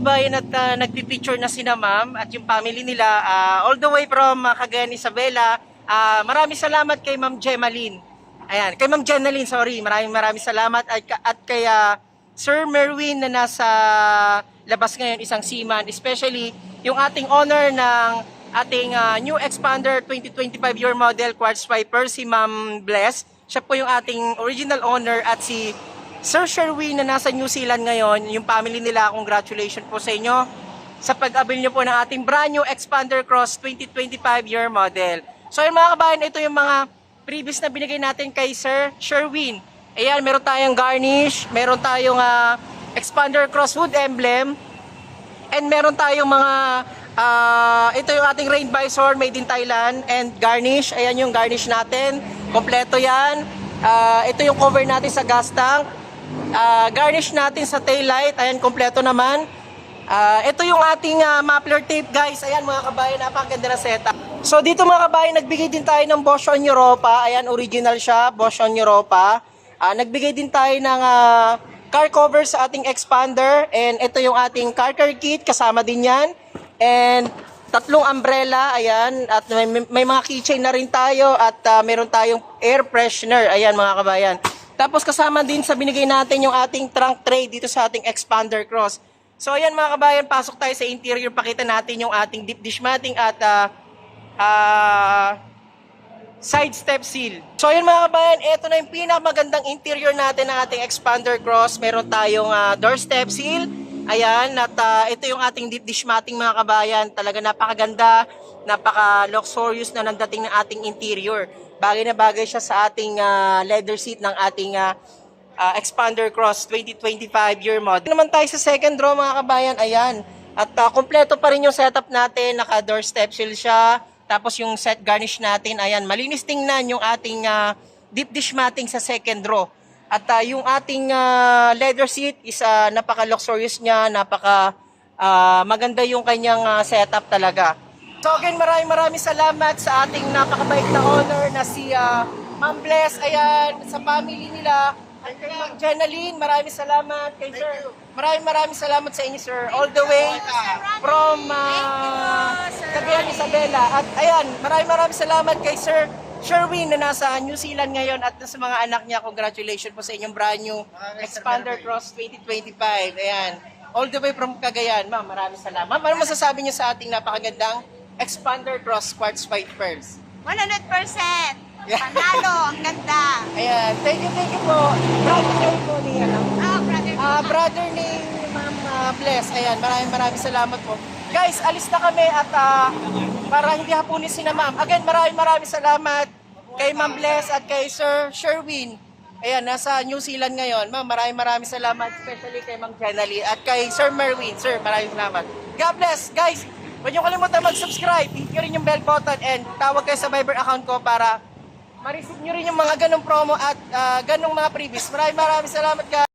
kabayan at nagpipicture na sina ma'am at yung family nila all the way from Cagayan Isabela. Maraming salamat kay Ma'am Gemaline. Ayan, kay Ma'am Jenaline, sorry. Maraming salamat at kay Sir Merwin na nasa labas ngayon, isang seaman, especially yung ating owner ng ating new Expander 2025 year model quartz Viper, si Ma'am Bless. Siya po yung ating original owner at si Sir Sherwin na nasa New Zealand ngayon, yung family nila, congratulations po sa inyo sa pag-abil nyo po ng ating brand new Expander Cross 2025 year model. So yun mga kabayan, ito yung mga previous na binigay natin kay Sir Sherwin. Ayan, meron tayong garnish, meron tayong Expander Cross wood emblem, and meron tayong mga, ito yung ating rain visor made in Thailand and garnish. Ayan yung garnish natin, kompleto yan. Ito yung cover natin sa gas tank. Garnish natin sa tail light, ayan kompleto naman. Ito yung ating muffler tape guys, ayan mga kabayan, napakaganda na setup. So dito mga kabayan, nagbigay din tayo ng Bosch on Europa, ayan original siya, Bosch on Europa. Nagbigay din tayo ng car cover sa ating Expander, and ito yung ating car kit, kasama din yan. And tatlong umbrella, ayan, at may mga keychain na rin tayo, at meron tayong air freshener, ayan mga kabayan. Tapos kasama din sa binigay natin yung ating trunk tray dito sa ating Expander Cross. So ayan mga kabayan, pasok tayo sa interior, pakita natin yung ating deep dish matting at side step seal. So ayan mga kabayan, ito na yung pinakamagandang interior natin ng ating Expander Cross. Meron tayong door step seal. Ayan, at ito yung ating deep dish matting mga kabayan. Talaga napakaganda, napaka-luxurious na nandating ng ating interior. Bagay na bagay siya sa ating leather seat ng ating Expander Cross 2025 year model. Naman tayo sa second row mga kabayan, ayan. At kompleto pa rin yung setup natin, naka-door step seal siya. Tapos yung set garnish natin, ayan, malinis tingnan yung ating deep dish matting sa second row. At yung ating leather seat is napaka-luxurious niya, maganda yung kanyang setup talaga. So again, maraming salamat sa ating napakabait na owner na si Ma'am Bless, ayan, sa family nila. At kay Ma'am Jenaline, maraming salamat kay Sir. Maraming salamat sa inyo, Sir. All the way from Cagayan Isabela. At ayan, maraming salamat kay Sir Sherwin na nasa New Zealand ngayon at sa mga anak niya. Congratulations po sa inyong brand new Expander Cross 2025. Ayan, all the way from Cagayan. Ma'am, maraming salamat. Ma'am, ano masasabi niyo sa ating napakagandang Expander Cross quartz Vipers? 100%! Panalo, ang ganda! Ayan, thank you po. Brother po ni brother ni Ma'am Bless. Ayan, maraming salamat po. Guys, alis na kami at para hindi hapunin si na Ma'am. Again, maraming salamat kay Ma'am Bless at kay Sir Sherwin. Ayan, nasa New Zealand ngayon. Ma'am, maraming salamat, especially kay Ma'am Jenaline at kay Sir Merwin. Sir, maraming salamat. God bless, guys. Huwag niyo kalimutan mag-subscribe, hit nyo rin yung bell button, and tawag kayo sa Viber account ko para ma-receive nyo rin yung mga ganong promo at ganong mga previous. Maraming salamat guys.